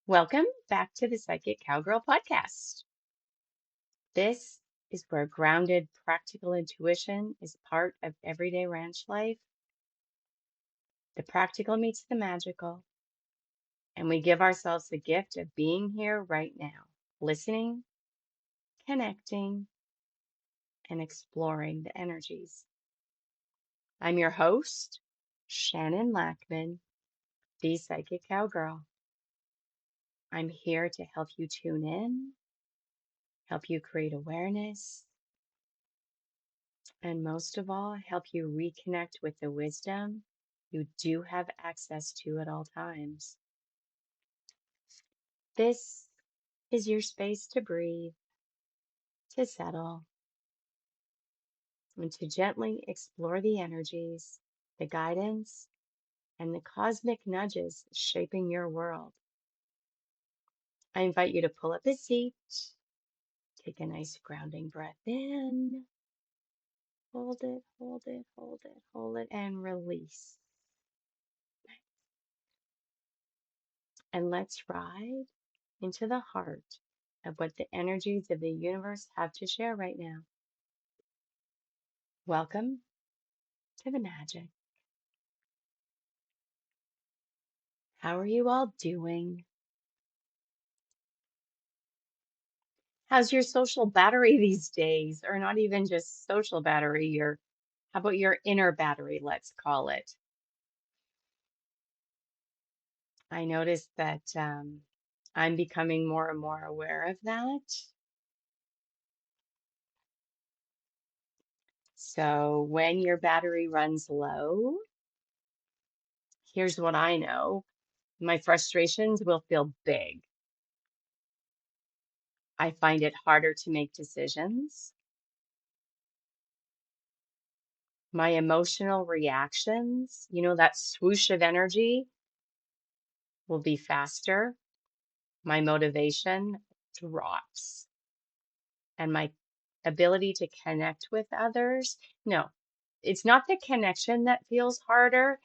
Welcome back to the Psychic Cowgirl podcast. This is where grounded, practical intuition is part of everyday ranch life. The practical meets the magical, and we give ourselves the gift of being here right now, listening, connecting, and exploring the energies. I'm your host, Shannon Lackman, the Psychic Cowgirl. I'm here to help you tune in, help you create awareness, and most of all, help you reconnect with the wisdom you do have access to at all times. This is your space to breathe, to settle, and to gently explore the energies, the guidance, and the cosmic nudges shaping your world. I invite you to pull up a seat, take a nice grounding breath in, hold it, hold it, hold it, hold it, and release. And let's ride into the heart of what the energies of the universe have to share right now. Welcome to the magic. How are you all doing? How's your social battery these days? Or not even just social battery, how about your inner battery, let's call it? I noticed that I'm becoming more and more aware of that. So when your battery runs low, here's what I know. My frustrations will feel big. I find it harder to make decisions. My emotional reactions, that swoosh of energy will be faster. My motivation drops. And my ability to connect with others, no, it's not the connection that feels harder.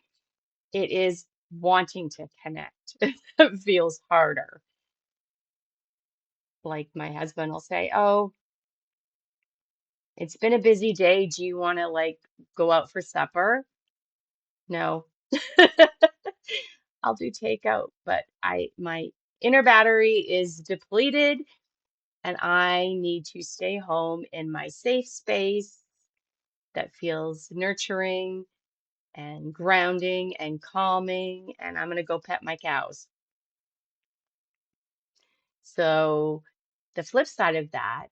It is wanting to connect that feels harder. Like my husband will say, "Oh, it's been a busy day. Do you want to go out for supper?" No. I'll do takeout, but my inner battery is depleted and I need to stay home in my safe space that feels nurturing and grounding and calming, and I'm going to go pet my cows. So the flip side of that,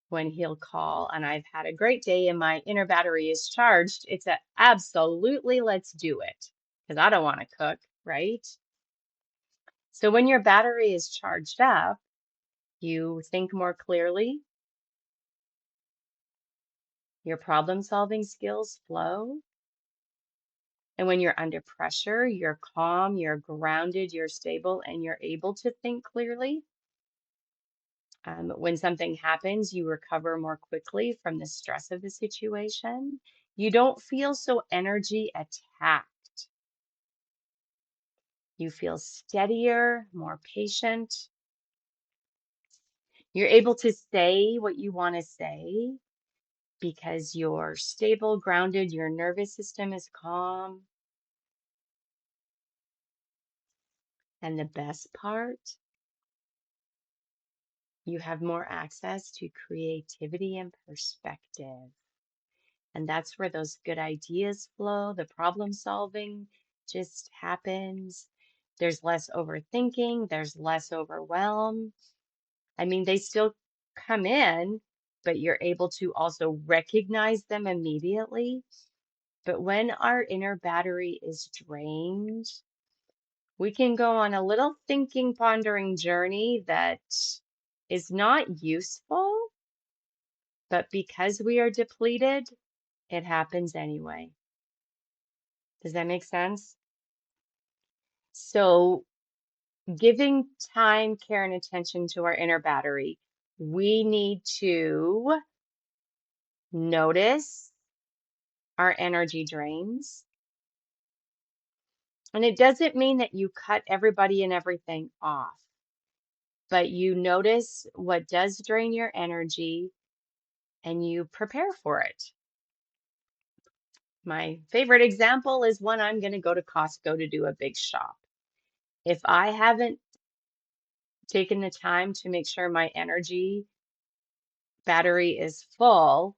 when he'll call and I've had a great day and my inner battery is charged, it's a absolutely let's do it because I don't want to cook, right? So when your battery is charged up, you think more clearly, your problem-solving skills flow, and when you're under pressure, you're calm, you're grounded, you're stable, and you're able to think clearly. When something happens, you recover more quickly from the stress of the situation. You don't feel so energy attacked. You feel steadier, more patient. You're able to say what you want to say because you're stable, grounded, your nervous system is calm. And the best part, you have more access to creativity and perspective. And that's where those good ideas flow. The problem solving just happens. There's less overthinking, there's less overwhelm. I mean, they still come in, but you're able to also recognize them immediately. But when our inner battery is drained, we can go on a little thinking, pondering journey that is not useful, but because we are depleted, it happens anyway. Does that make sense? So, giving time, care, and attention to our inner battery, we need to notice our energy drains. And it doesn't mean that you cut everybody and everything off, but you notice what does drain your energy and you prepare for it. My favorite example is when I'm going to go to Costco to do a big shop. If I haven't taken the time to make sure my energy battery is full,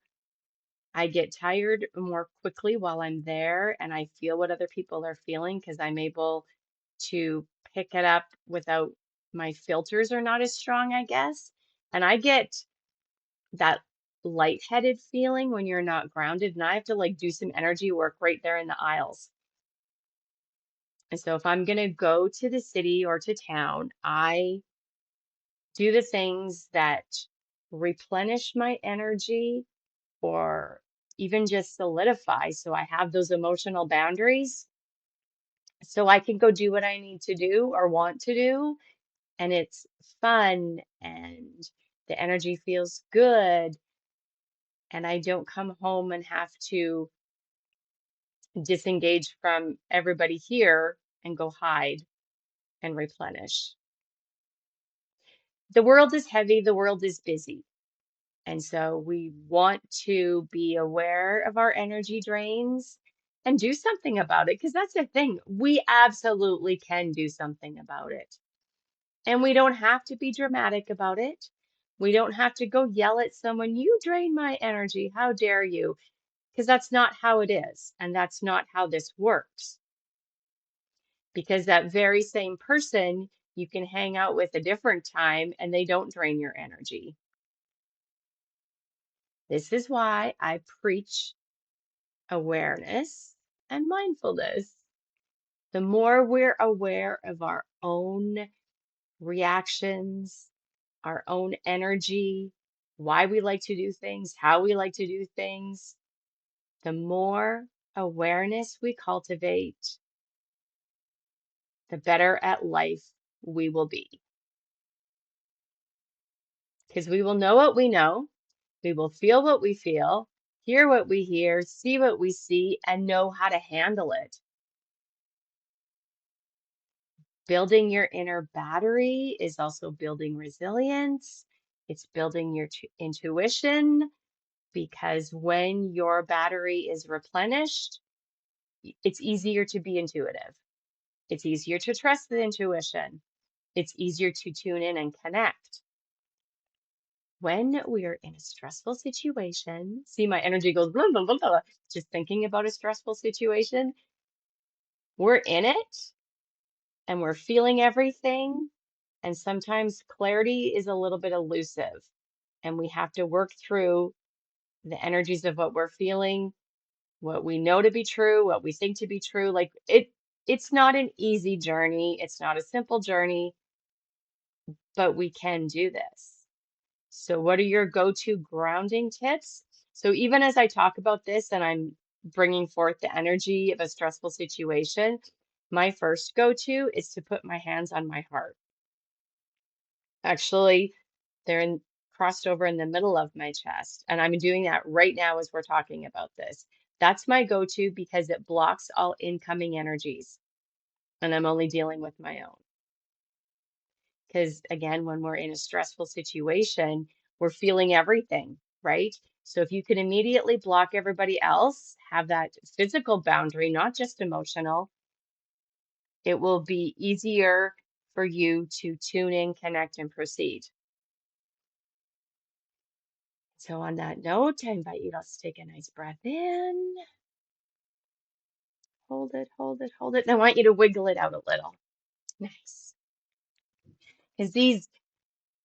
I get tired more quickly while I'm there and I feel what other people are feeling because I'm able to pick it up without my filters are not as strong, I guess. And I get that lightheaded feeling when you're not grounded, and I have to like do some energy work right there in the aisles. And so if I'm going to go to the city or to town, I do the things that replenish my energy or even just solidify so I have those emotional boundaries so I can go do what I need to do or want to do. And it's fun and the energy feels good. And I don't come home and have to disengage from everybody here and go hide and replenish. The world is heavy, the world is busy. And so we want to be aware of our energy drains and do something about it because that's the thing. We absolutely can do something about it. And we don't have to be dramatic about it. We don't have to go yell at someone, you drain my energy. How dare you? Because that's not how it is. And that's not how this works. Because that very same person you can hang out with a different time and they don't drain your energy. This is why I preach awareness and mindfulness. The more we're aware of our own reactions, our own energy, why we like to do things, how we like to do things, the more awareness we cultivate, the better at life we will be. Because we will know what we know, we will feel what we feel, hear what we hear, see what we see, and know how to handle it. Building your inner battery is also building resilience. It's building your intuition because when your battery is replenished, it's easier to be intuitive. It's easier to trust the intuition. It's easier to tune in and connect. When we are in a stressful situation, see my energy goes blah, blah, blah, blah, just thinking about a stressful situation. We're in it and we're feeling everything. And sometimes clarity is a little bit elusive, and we have to work through the energies of what we're feeling, what we know to be true, what we think to be true. Like it's not an easy journey. It's not a simple journey, but we can do this. So what are your go-to grounding tips? So even as I talk about this and I'm bringing forth the energy of a stressful situation, my first go-to is to put my hands on my heart. Actually, crossed over in the middle of my chest. And I'm doing that right now as we're talking about this. That's my go-to because it blocks all incoming energies. And I'm only dealing with my own. Because again, when we're in a stressful situation, we're feeling everything, right? So if you can immediately block everybody else, have that physical boundary, not just emotional, it will be easier for you to tune in, connect, and proceed. So on that note, I invite you to take a nice breath in. Hold it, hold it, hold it. And I want you to wiggle it out a little. Nice. Because these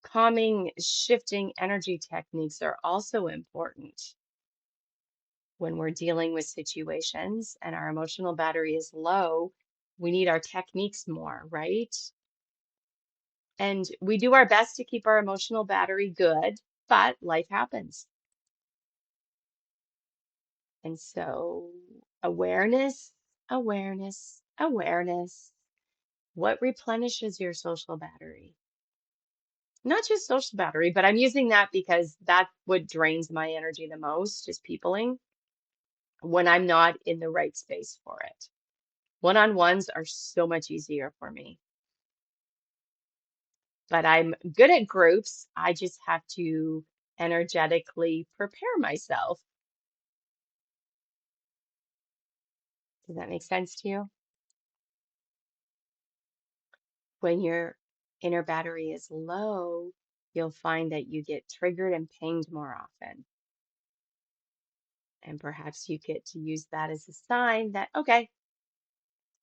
calming, shifting energy techniques are also important when we're dealing with situations and our emotional battery is low. We need our techniques more, right? And we do our best to keep our emotional battery good, but life happens. And so awareness, awareness, awareness. What replenishes your social battery? Not just social battery, but I'm using that because that's what drains my energy the most is peopling when I'm not in the right space for it. One-on-ones are so much easier for me, but I'm good at groups. I just have to energetically prepare myself. Does that make sense to you? When your inner battery is low, you'll find that you get triggered and pinged more often. And perhaps you get to use that as a sign that, okay,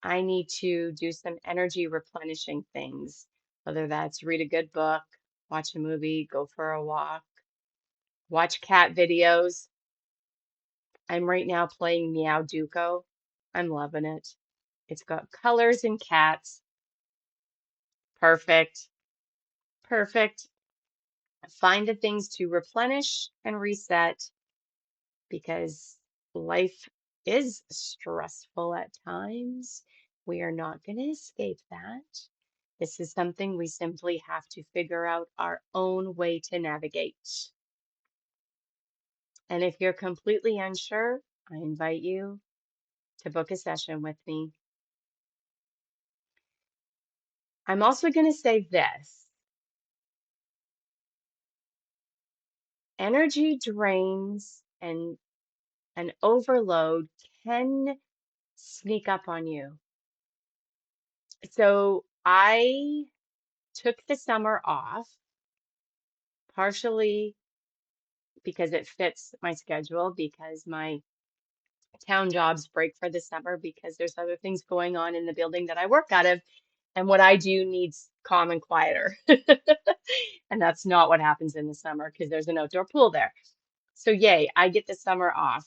I need to do some energy replenishing things, whether that's read a good book, watch a movie, go for a walk, watch cat videos. I'm right now playing Meow Duco. I'm loving it. It's got colors and cats. Perfect. Perfect. Find the things to replenish and reset because life is stressful at times. We are not going to escape that. This is something we simply have to figure out our own way to navigate. And if you're completely unsure, I invite you to book a session with me. I'm also going to say this. Energy drains and an overload can sneak up on you. So I took the summer off, partially because it fits my schedule, because my town jobs break for the summer, because there's other things going on in the building that I work out of, and what I do needs calm and quieter. And that's not what happens in the summer because there's an outdoor pool there. So yay, I get the summer off.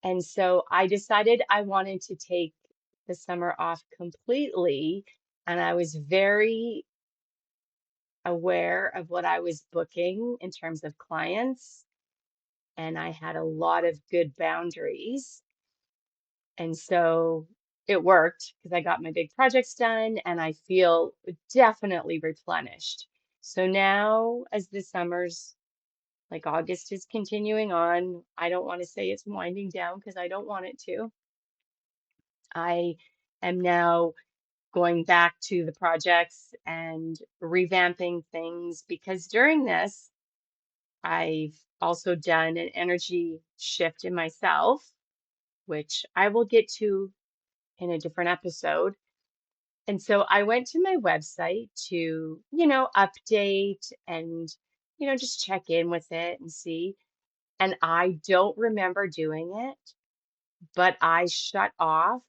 And so I decided I wanted to take the summer off completely, and I was very aware of what I was booking in terms of clients, and I had a lot of good boundaries. And so it worked because I got my big projects done and I feel definitely replenished. So now, as the summer's like August is continuing on, I don't want to say it's winding down because I don't want it to. I am now going back to the projects and revamping things because during this, I've also done an energy shift in myself, which I will get to in a different episode. And so I went to my website to, update and, just check in with it and see. And I don't remember doing it, but I shut off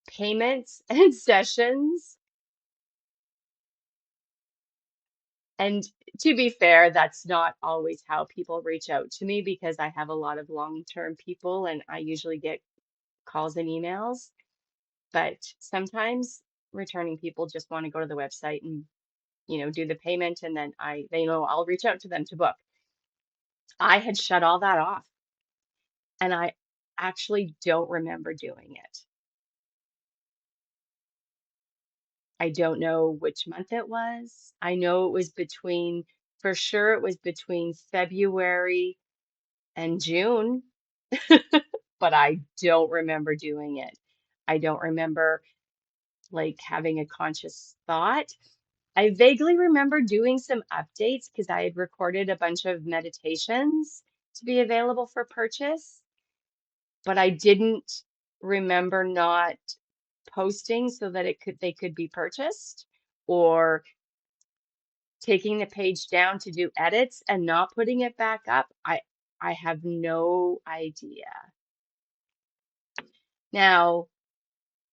payments and sessions. And to be fair, that's not always how people reach out to me because I have a lot of long-term people and I usually get calls and emails. But sometimes returning people just want to go to the website and, do the payment and then they know I'll reach out to them to book. I had shut all that off and I actually don't remember doing it. I don't know which month it was. I know it was for sure, it was between February and June, but I don't remember doing it. I don't remember like having a conscious thought. I vaguely remember doing some updates because I had recorded a bunch of meditations to be available for purchase, but I didn't remember not posting so that they could be purchased or taking the page down to do edits and not putting it back up. I have no idea. Now,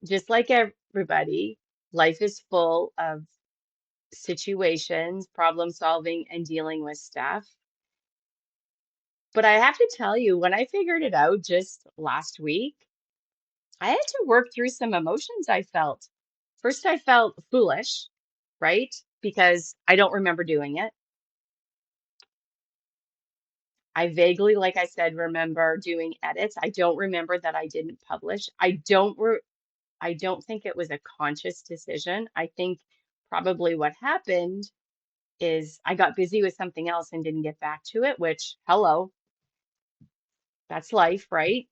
just like everybody, life is full of situations, problem solving, and dealing with stuff. But I have to tell you, when I figured it out just last week, I had to work through some emotions I felt. First, I felt foolish, right? Because I don't remember doing it. I vaguely, like I said, remember doing edits. I don't remember that I didn't publish. I don't think it was a conscious decision. I think probably what happened is I got busy with something else and didn't get back to it, which, hello, that's life, right?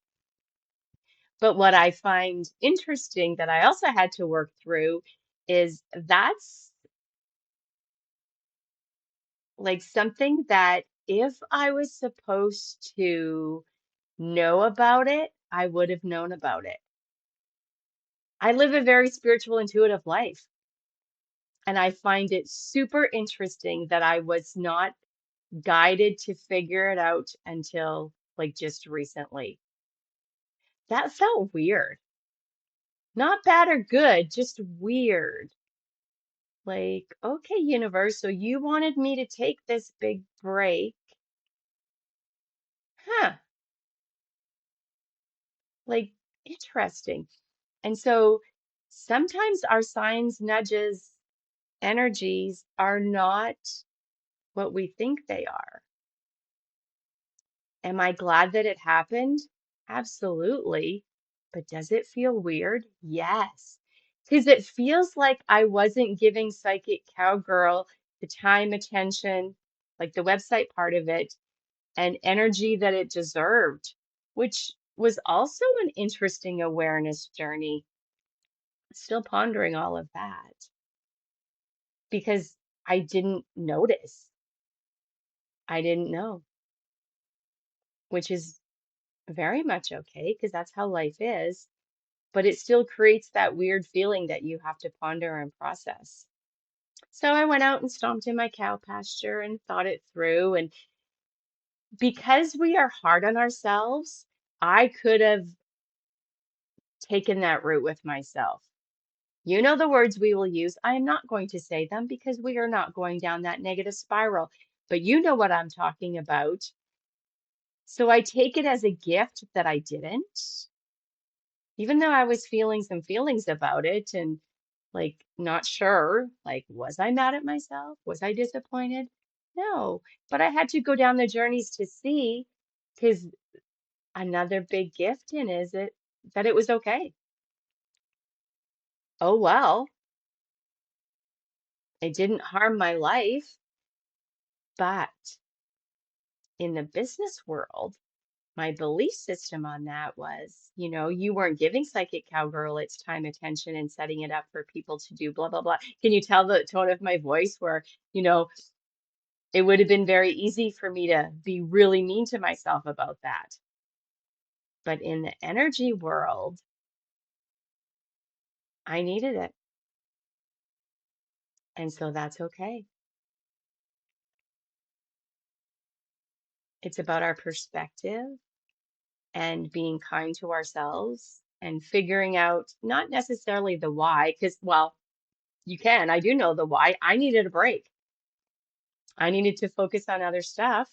But what I find interesting that I also had to work through is that's like something that if I was supposed to know about it, I would have known about it. I live a very spiritual, intuitive life, and I find it super interesting that I was not guided to figure it out until like just recently. That felt weird. Not bad or good, just weird. Like, okay, universe, so you wanted me to take this big break. Huh, like interesting. And so sometimes our signs, nudges, energies are not what we think they are. Am I glad that it happened? Absolutely. But does it feel weird? Yes. Because it feels like I wasn't giving Psychic Cowgirl the time, attention, like the website part of it, and energy that it deserved, which was also an interesting awareness journey. Still pondering all of that because I didn't notice. I didn't know, which is very much okay because that's how life is. But it still creates that weird feeling that you have to ponder and process. So I went out and stomped in my cow pasture and thought it through. And because we are hard on ourselves, I could have taken that route with myself. You know the words we will use. I am not going to say them because we are not going down that negative spiral. But you know what I'm talking about. So I take it as a gift that I didn't, even though I was feeling some feelings about it and like not sure, like, was I mad at myself? Was I disappointed? No, but I had to go down the journeys to see because another big gift in is it that it was okay. Oh, well, it didn't harm my life, but in the business world, my belief system on that was, you weren't giving Psychic Cowgirl its time, attention, and setting it up for people to do blah, blah, blah. Can you tell the tone of my voice where, you know, it would have been very easy for me to be really mean to myself about that. But in the energy world, I needed it. And so that's okay. It's about our perspective and being kind to ourselves and figuring out not necessarily the why, because, well, you can. I do know the why. I needed a break. I needed to focus on other stuff.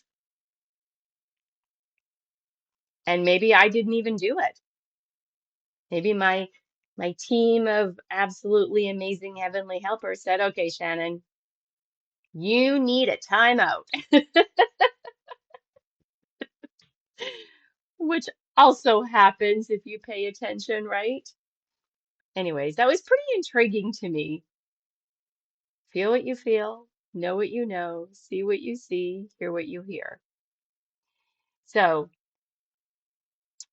And maybe I didn't even do it. Maybe my team of absolutely amazing heavenly helpers said, okay, Shannon, you need a timeout, which also happens if you pay attention, right? Anyways, that was pretty intriguing to me. Feel what you feel, know what you know, see what you see, hear what you hear. So,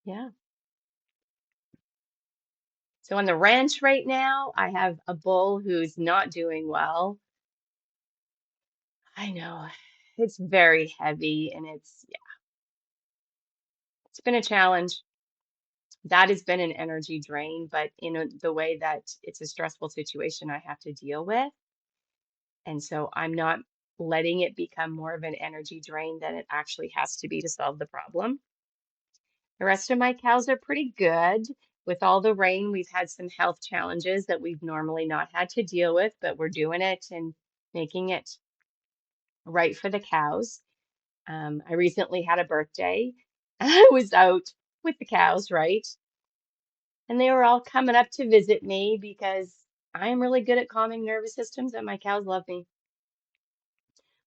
yeah. So on the ranch right now, I have a bull who's not doing well. I know it's very heavy and yeah, it's been a challenge. That has been an energy drain, but in the way that it's a stressful situation I have to deal with. And so I'm not letting it become more of an energy drain than it actually has to be to solve the problem. The rest of my cows are pretty good. With all the rain, we've had some health challenges that we've normally not had to deal with, but we're doing it and making it right for the cows. I recently had a birthday. I was out with the cows, right? And they were all coming up to visit me because I am really good at calming nervous systems and my cows love me.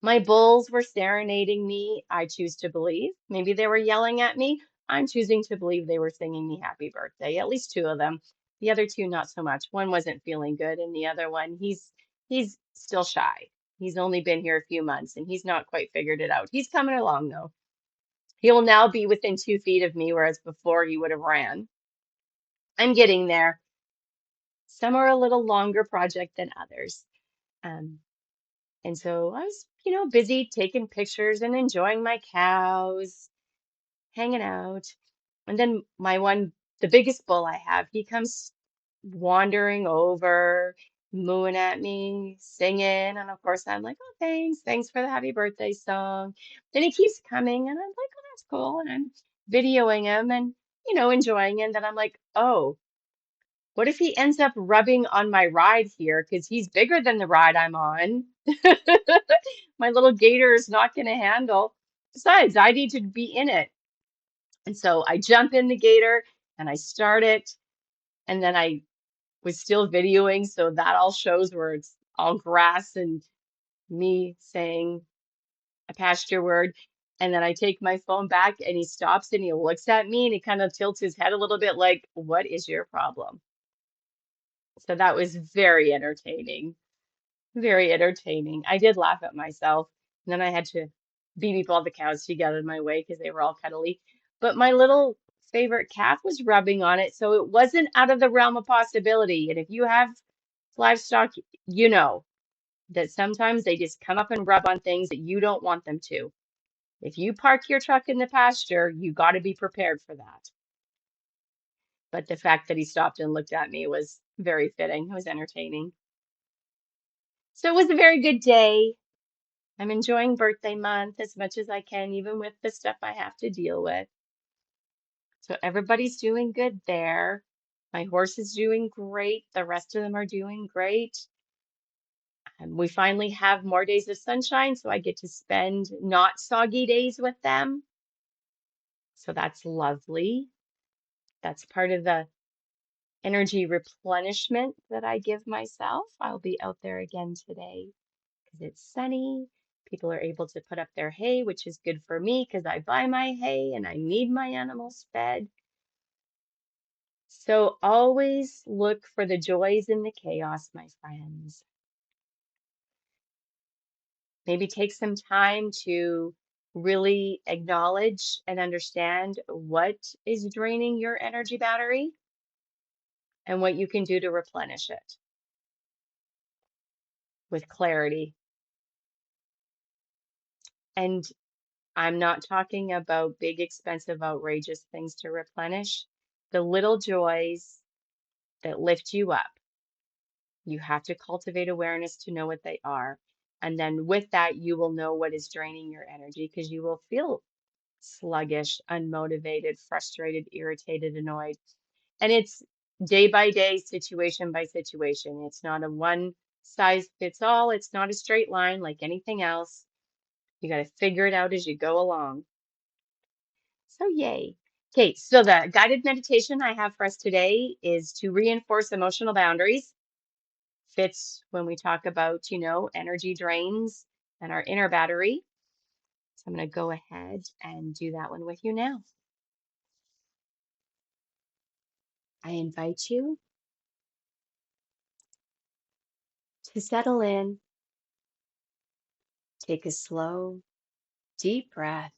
My bulls were serenading me, I choose to believe. Maybe they were yelling at me. I'm choosing to believe they were singing me happy birthday, at least two of them. The other two, not so much. One wasn't feeling good, and the other one, he's still shy. He's only been here a few months and he's not quite figured it out. He's coming along though. He will now be within 2 feet of me, whereas before he would have ran. I'm getting there. Some are a little longer project than others. Um, and so I was, busy taking pictures and enjoying my cows, hanging out. And then the biggest bull I have, he comes wandering over, mooing at me, singing. And of course, I'm like, oh, thanks for the happy birthday song. Then he keeps coming, and I'm like, oh, that's cool. And I'm videoing him and, enjoying it. And then I'm like, oh, what if he ends up rubbing on my ride here? Because he's bigger than the ride I'm on. My little gator is not going to handle. Besides, I need to be in it. And so I jump in the gator and I start it. And then I was still videoing, so that all shows where it's all grass and me saying a pasture word. And then I take my phone back and he stops and he looks at me and he kind of tilts his head a little bit like, what is your problem? So that was very entertaining. Very entertaining. I did laugh at myself. And then I had to beep all the cows to get out of my way because they were all cuddly. But my little favorite calf was rubbing on it, so it wasn't out of the realm of possibility. And if you have livestock, you know that sometimes they just come up and rub on things that you don't want them to. If you park your truck in the pasture, you got to be prepared for that. But the fact that he stopped and looked at me was very fitting. It was entertaining. So it was a very good day. I'm enjoying birthday month as much as I can, even with the stuff I have to deal with. So everybody's doing good there. My horse is doing great. The rest of them are doing great. And we finally have more days of sunshine, so I get to spend not soggy days with them. So that's lovely. That's part of the energy replenishment that I give myself. I'll be out there again today because it's sunny. People are able to put up their hay, which is good for me because I buy my hay and I need my animals fed. So always look for the joys in the chaos, my friends. Maybe take some time to really acknowledge and understand what is draining your energy battery and what you can do to replenish it with clarity. And I'm not talking about big, expensive, outrageous things to replenish. The little joys that lift you up, you have to cultivate awareness to know what they are. And then with that, you will know what is draining your energy because you will feel sluggish, unmotivated, frustrated, irritated, annoyed. And it's day by day, situation by situation. It's not a one size fits all. It's not a straight line like anything else. You got to figure it out as you go along. So, yay. Okay, so the guided meditation I have for us today is to reinforce emotional boundaries. Fits when we talk about, energy drains and our inner battery. So I'm going to go ahead and do that one with you now. I invite you to settle in, take a slow, deep breath,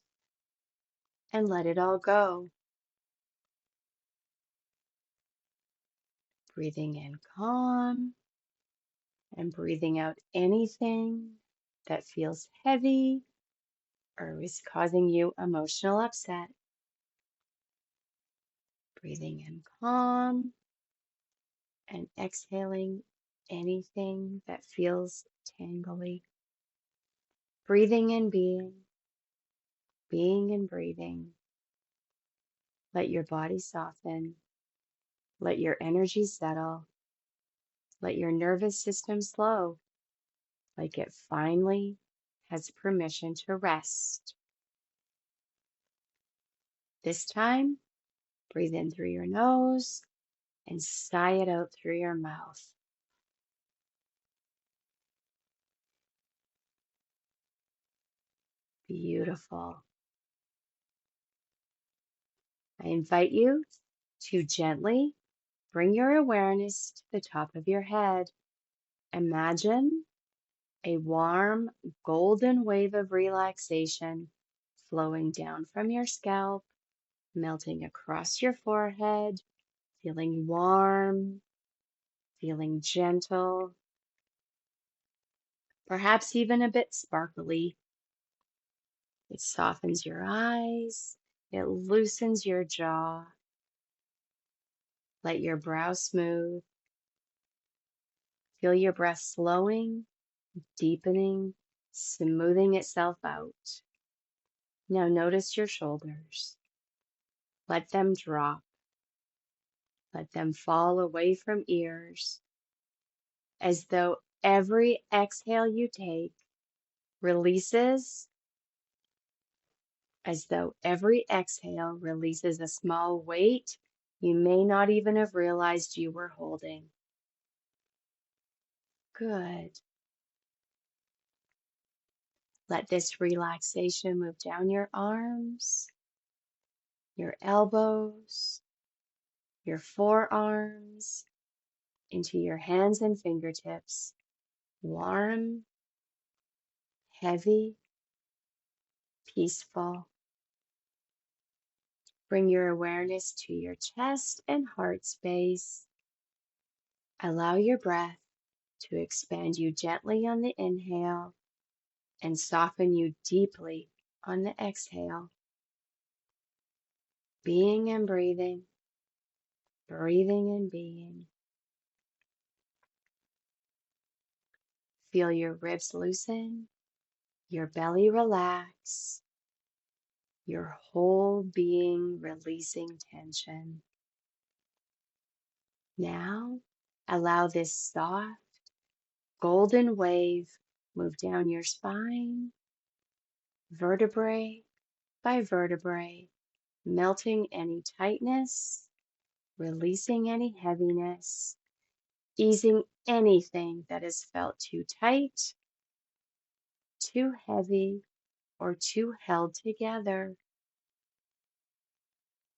and let it all go. Breathing in calm and breathing out anything that feels heavy or is causing you emotional upset. Breathing in calm and exhaling anything that feels tangly. Breathing and being and breathing. Let your body soften. Let your energy settle. Let your nervous system slow, like it finally has permission to rest. This time, breathe in through your nose and sigh it out through your mouth. Beautiful. I invite you to gently bring your awareness to the top of your head. Imagine a warm, golden wave of relaxation flowing down from your scalp, melting across your forehead, feeling warm, feeling gentle, perhaps even a bit sparkly. It softens your eyes, it loosens your jaw. Let your brow smooth. Feel your breath slowing, deepening, smoothing itself out. Now notice your shoulders. Let them drop. Let them fall away from ears, as though every exhale you take releases, as though every exhale releases a small weight you may not even have realized you were holding. Good. Let this relaxation move down your arms, your elbows, your forearms, into your hands and fingertips. Warm, heavy, peaceful. Bring your awareness to your chest and heart space. Allow your breath to expand you gently on the inhale and soften you deeply on the exhale. Being and breathing, breathing and being. Feel your ribs loosen, your belly relax, your whole being releasing tension. Now, allow this soft, golden wave move down your spine, vertebrae by vertebrae, melting any tightness, releasing any heaviness, easing anything that has felt too tight, too heavy, or too held together.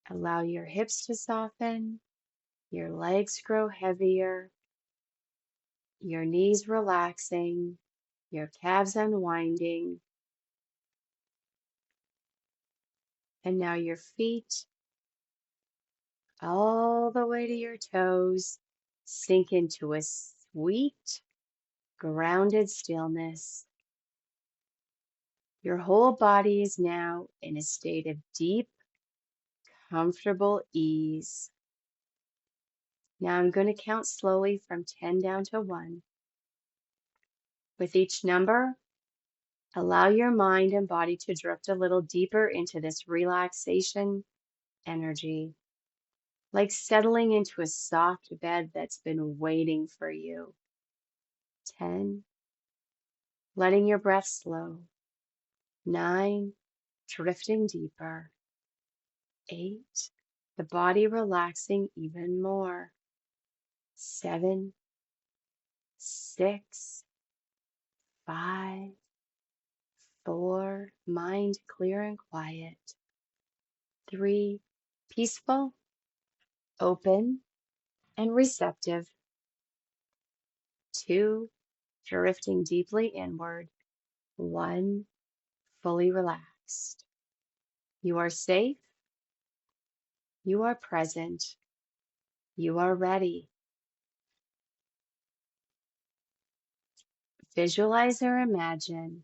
Allow your hips to soften, your legs grow heavier, your knees relaxing, your calves unwinding, and now your feet all the way to your toes sink into a sweet, grounded stillness. Your whole body is now in a state of deep, comfortable ease. Now I'm going to count slowly from 10 down to 1. With each number, allow your mind and body to drift a little deeper into this relaxation energy, like settling into a soft bed that's been waiting for you. 10, letting your breath slow. 9, drifting deeper. 8, the body relaxing even more. 7, 6, 5, 4, mind clear and quiet. 3, peaceful, open, and receptive. 2, drifting deeply inward. 1, fully relaxed. You are safe. You are present. You are ready. Visualize or imagine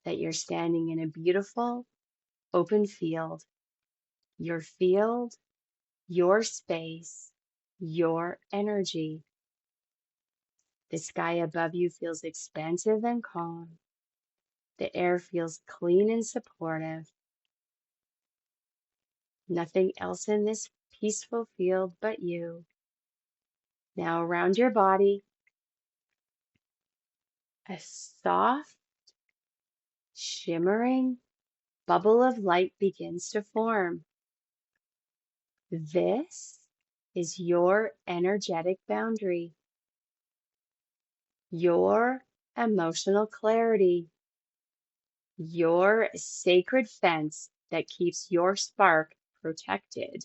that you're standing in a beautiful, open field. Your field, your space, your energy. The sky above you feels expansive and calm. The air feels clean and supportive. Nothing else in this peaceful field but you. Now around your body, a soft, shimmering bubble of light begins to form. This is your energetic boundary, your emotional clarity, your sacred fence that keeps your spark protected.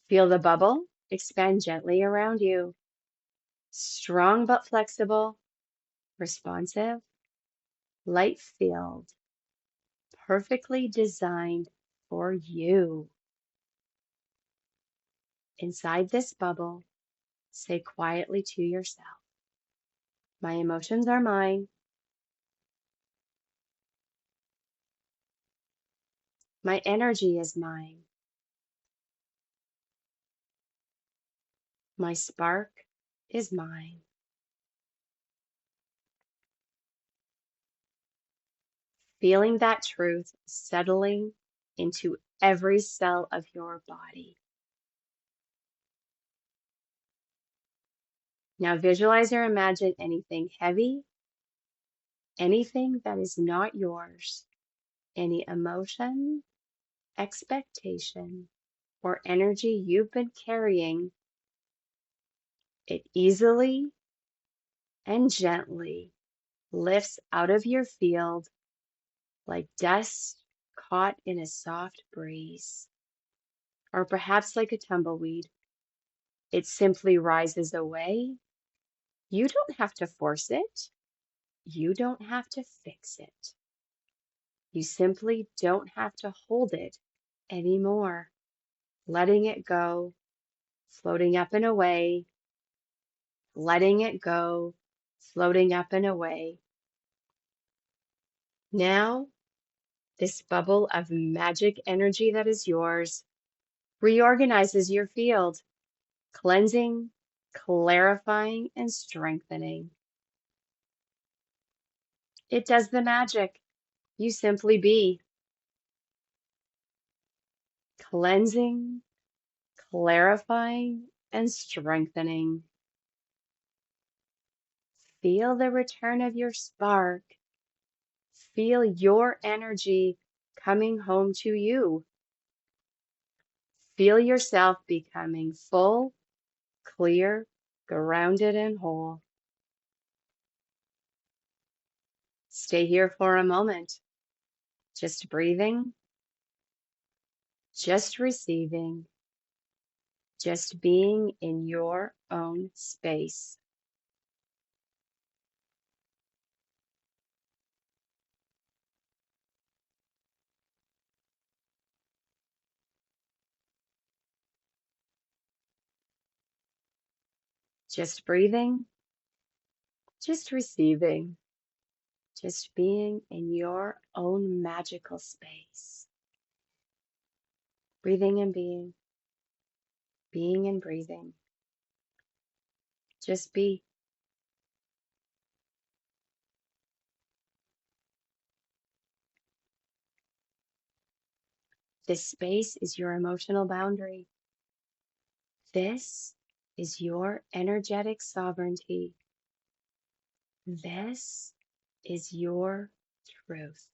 Feel the bubble expand gently around you. Strong but flexible, responsive, light-filled, perfectly designed for you. Inside this bubble, say quietly to yourself, my emotions are mine. My energy is mine. My spark is mine. Feeling that truth settling into every cell of your body. Now visualize or imagine anything heavy, anything that is not yours, any emotion, expectation, or energy you've been carrying, it easily and gently lifts out of your field like dust caught in a soft breeze, or perhaps like a tumbleweed. It simply rises away. You don't have to force it. You don't have to fix it. You simply don't have to hold it anymore. Letting it go, floating up and away, letting it go, floating up and away. Now, this bubble of magic energy that is yours reorganizes your field, cleansing, clarifying, and strengthening. It does the magic. You simply be. Cleansing, clarifying, and strengthening. Feel the return of your spark. Feel your energy coming home to you. Feel yourself becoming full, clear, grounded, and whole. Stay here for a moment, just breathing, just receiving, just being in your own space. Just breathing, just receiving, just being in your own magical space. Breathing and being and breathing. Just be. This space is your emotional boundary. This is your energetic sovereignty. This is your truth.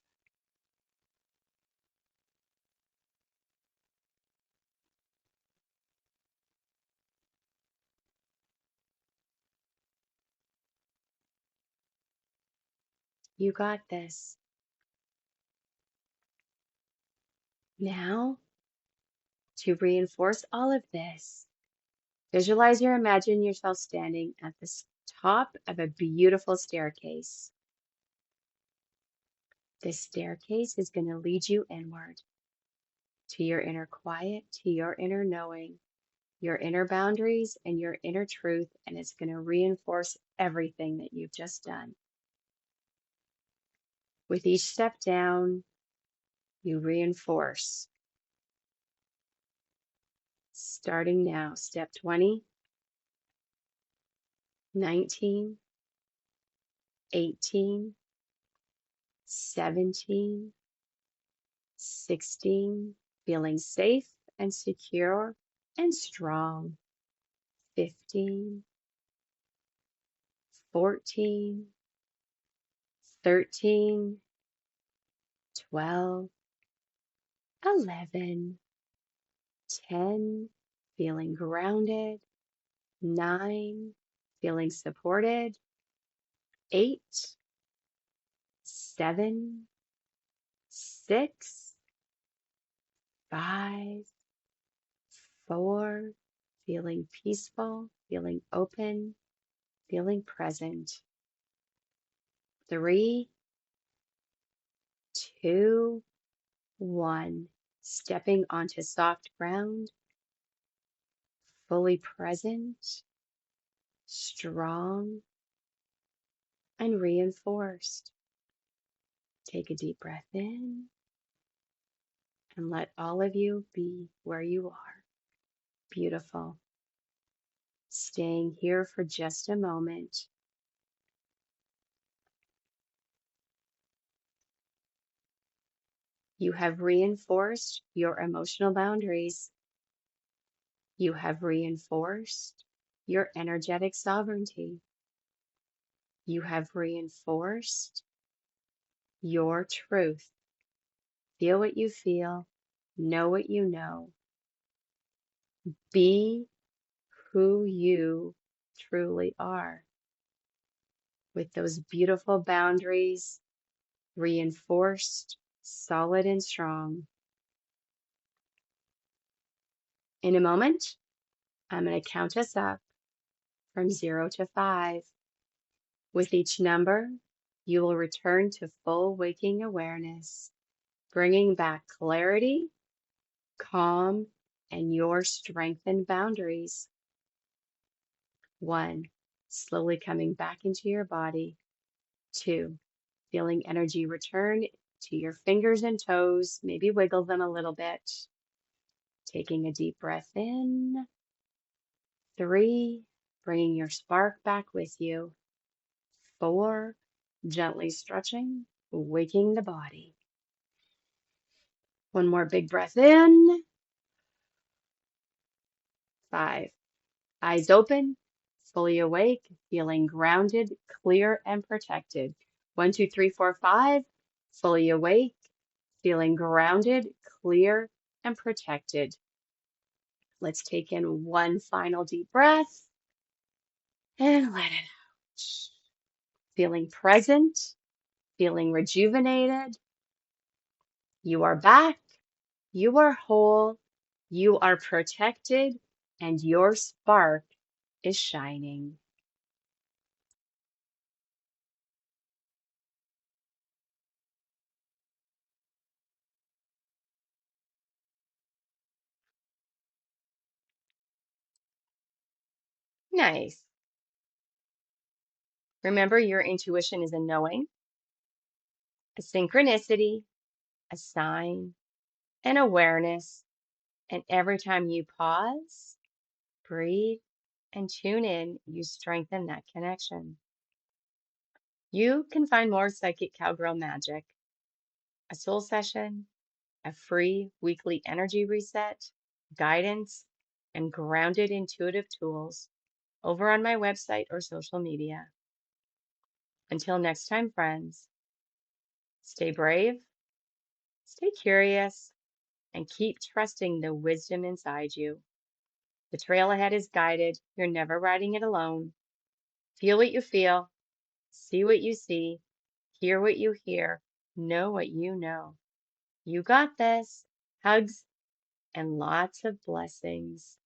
You got this. Now, to reinforce all of this, visualize or imagine yourself standing at the top of a beautiful staircase. This staircase is going to lead you inward to your inner quiet, to your inner knowing, your inner boundaries, and your inner truth, and it's going to reinforce everything that you've just done. With each step down, you reinforce. Starting now, step 20, 19, 18, 17, 16, feeling safe and secure and strong. 15, 14, 13, 12, 11, 10, feeling grounded. 9, feeling supported. 8, 7, 6, 5, 4, feeling peaceful, feeling open, feeling present. 3, 2, 1. stepping onto soft ground, fully present, strong, and reinforced. Take a deep breath in and let all of you be where you are. Beautiful. Staying here for just a moment. You have reinforced your emotional boundaries. You have reinforced your energetic sovereignty. You have reinforced your truth. Feel what you feel. Know what you know. Be who you truly are. With those beautiful boundaries reinforced, solid, and strong. In a moment, I'm going to count us up from 0 to 5. With each number, you will return to full waking awareness, bringing back clarity, calm, and your strengthened boundaries. 1, slowly coming back into your body. 2, feeling energy return to your fingers and toes, maybe wiggle them a little bit. Taking a deep breath in. 3, bringing your spark back with you. 4, gently stretching, waking the body. One more big breath in. 5, eyes open, fully awake, feeling grounded, clear, and protected. 1, 2, 3, 4, 5, fully awake, feeling grounded, clear, and protected. Let's take in one final deep breath and let it out. Feeling present, feeling rejuvenated. You are back, you are whole, you are protected, and your spark is shining. Nice. Remember, your intuition is a knowing, a synchronicity, a sign, an awareness. And every time you pause, breathe, and tune in, you strengthen that connection. You can find more Psychic Cowgirl magic, a soul session, a free weekly energy reset, guidance, and grounded intuitive tools over on my website or social media. Until next time, friends, stay brave, stay curious, and keep trusting the wisdom inside you. The trail ahead is guided. You're never riding it alone. Feel what you feel, see what you see, hear what you hear, know what you know. You got this. Hugs and lots of blessings.